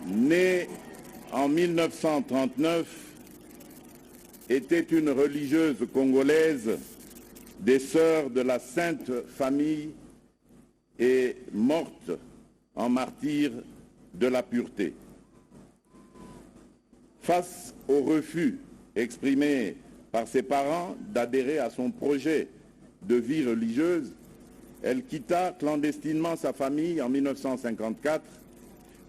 née en 1939, était une religieuse congolaise des Sœurs de la Sainte Famille et morte en martyr de la pureté. Face au refus exprimé par ses parents d'adhérer à son projet de vie religieuse, elle quitta clandestinement sa famille en 1954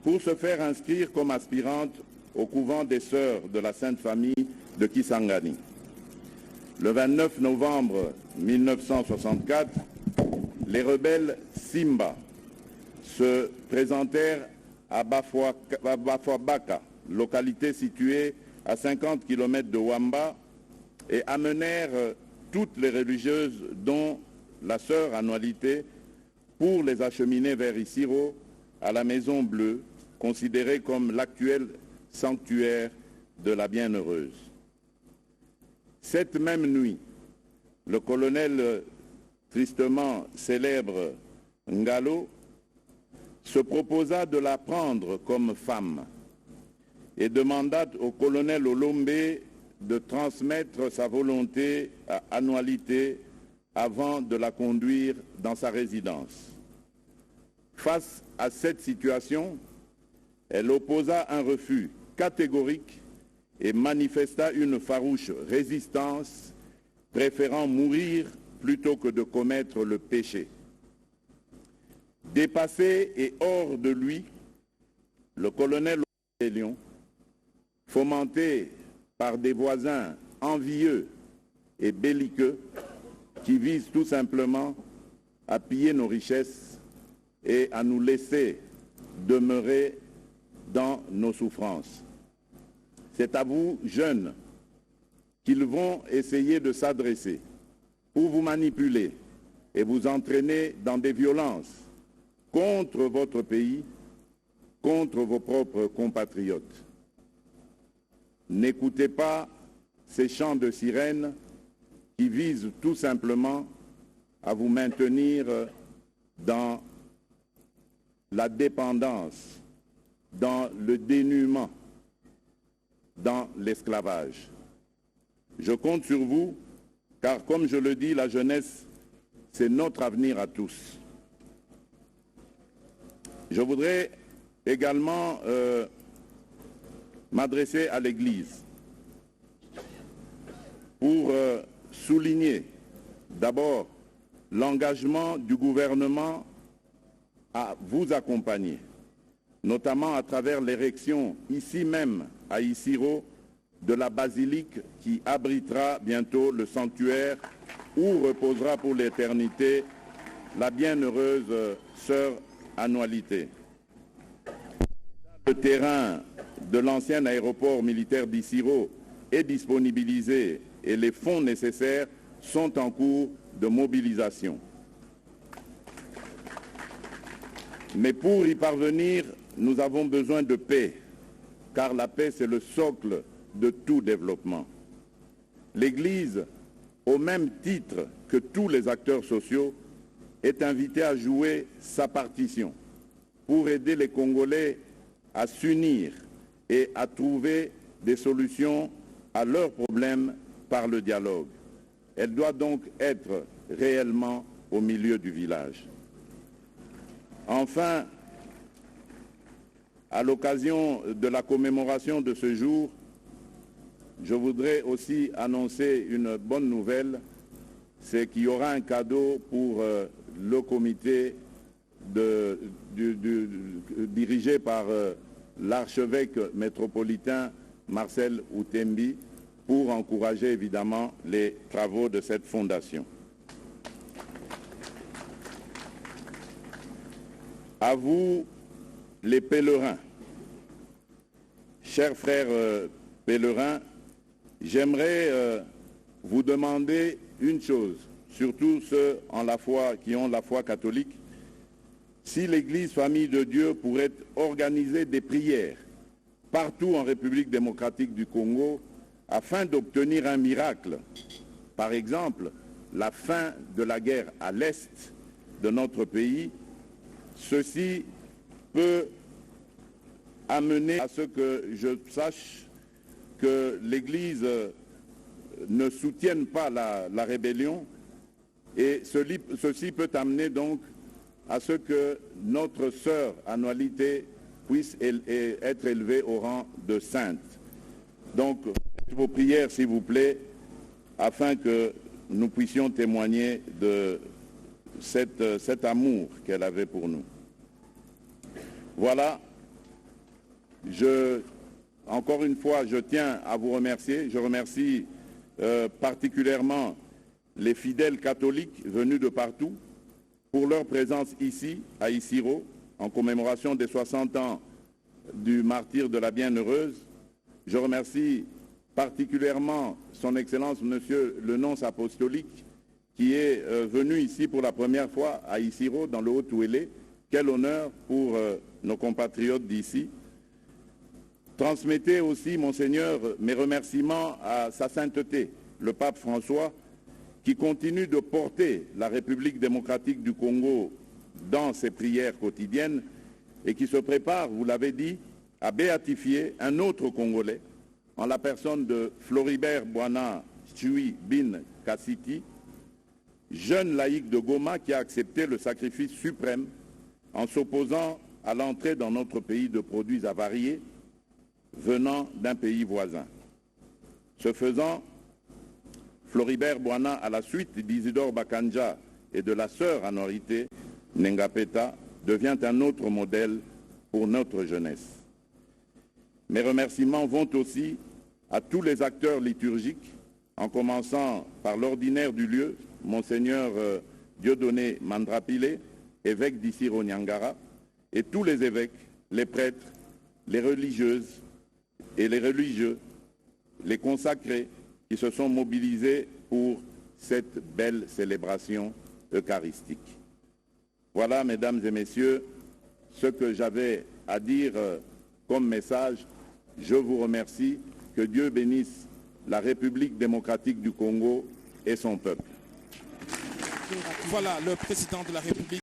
pour se faire inscrire comme aspirante au couvent des Sœurs de la Sainte Famille de Kisangani. Le 29 novembre 1964, les rebelles Simba se présentèrent à Bafouabaka, localité située à 50 km de Wamba, et amenèrent toutes les religieuses, dont la sœur Annualité, pour les acheminer vers Isiro, à la Maison Bleue, considérée comme l'actuel sanctuaire de la Bienheureuse. Cette même nuit, le colonel tristement célèbre Ngalo se proposa de la prendre comme femme et demanda au colonel Olombe de transmettre sa volonté à Annualité avant de la conduire dans sa résidence. Face à cette situation, elle opposa un refus catégorique et manifesta une farouche résistance, préférant mourir plutôt que de commettre le péché. Dépassé et hors de lui, le colonel Léon, fomenté par des voisins envieux et belliqueux qui visent tout simplement à piller nos richesses et à nous laisser demeurer dans nos souffrances. C'est à vous, jeunes, qu'ils vont essayer de s'adresser pour vous manipuler et vous entraîner dans des violences contre votre pays, contre vos propres compatriotes. N'écoutez pas ces chants de sirènes qui visent tout simplement à vous maintenir dans la dépendance, dans le dénuement, dans l'esclavage. Je compte sur vous, car comme je le dis, la jeunesse, c'est notre avenir à tous. Je voudrais également m'adresser à l'Église pour souligner d'abord l'engagement du gouvernement à vous accompagner, notamment à travers l'érection ici même à Isiro de la basilique qui abritera bientôt le sanctuaire où reposera pour l'éternité la bienheureuse sœur Annualité. Le terrain de l'ancien aéroport militaire d'Isiro est disponibilisé et les fonds nécessaires sont en cours de mobilisation. Mais pour y parvenir, nous avons besoin de paix, car la paix, c'est le socle de tout développement. L'Église, au même titre que tous les acteurs sociaux, est invitée à jouer sa partition pour aider les Congolais à s'unir et à trouver des solutions à leurs problèmes par le dialogue. Elle doit donc être réellement au milieu du village. Enfin, à l'occasion de la commémoration de ce jour, je voudrais aussi annoncer une bonne nouvelle, c'est qu'il y aura un cadeau pour le comité dirigé par l'archevêque métropolitain Marcel Outembi pour encourager évidemment les travaux de cette fondation. À vous, les pèlerins, chers frères pèlerins, j'aimerais vous demander une chose, surtout ceux qui ont la foi catholique, si l'Église Famille de Dieu pourrait organiser des prières partout en République démocratique du Congo afin d'obtenir un miracle, par exemple la fin de la guerre à l'est de notre pays, ceci peut amené à ce que je sache que l'Église ne soutienne pas la rébellion, et ceci peut amener donc à ce que notre sœur Annualité puisse être élevée au rang de sainte. Donc, faites vos prières, s'il vous plaît, afin que nous puissions témoigner de cet amour qu'elle avait pour nous. Voilà. Encore une fois, je tiens à vous remercier. Je remercie particulièrement les fidèles catholiques venus de partout pour leur présence ici, à Isiro, en commémoration des 60 ans du martyre de la Bienheureuse. Je remercie particulièrement son Excellence, Monsieur le Nonce apostolique, qui est venu ici pour la première fois à Isiro, dans le Haut-Ouélé. Quel honneur pour nos compatriotes d'ici. Transmettez aussi, Monseigneur, mes remerciements à sa sainteté, le pape François, qui continue de porter la République démocratique du Congo dans ses prières quotidiennes et qui se prépare, vous l'avez dit, à béatifier un autre Congolais, en la personne de Floribert Bwana Chui Bin Kassiti, jeune laïc de Goma qui a accepté le sacrifice suprême en s'opposant à l'entrée dans notre pays de produits avariés venant d'un pays voisin. Ce faisant, Floribert Bwana, à la suite d'Isidore Bakanja et de la sœur Annualité Nengapeta, devient un autre modèle pour notre jeunesse. Mes remerciements vont aussi à tous les acteurs liturgiques, en commençant par l'ordinaire du lieu, Monseigneur Dieudonné Mandrapilé, évêque d'Isiro Nyangara, et tous les évêques, les prêtres, les religieuses et les religieux, les consacrés qui se sont mobilisés pour cette belle célébration eucharistique. Voilà, mesdames et messieurs, ce que j'avais à dire comme message. Je vous remercie. Que Dieu bénisse la République démocratique du Congo et son peuple. Voilà le président de la République.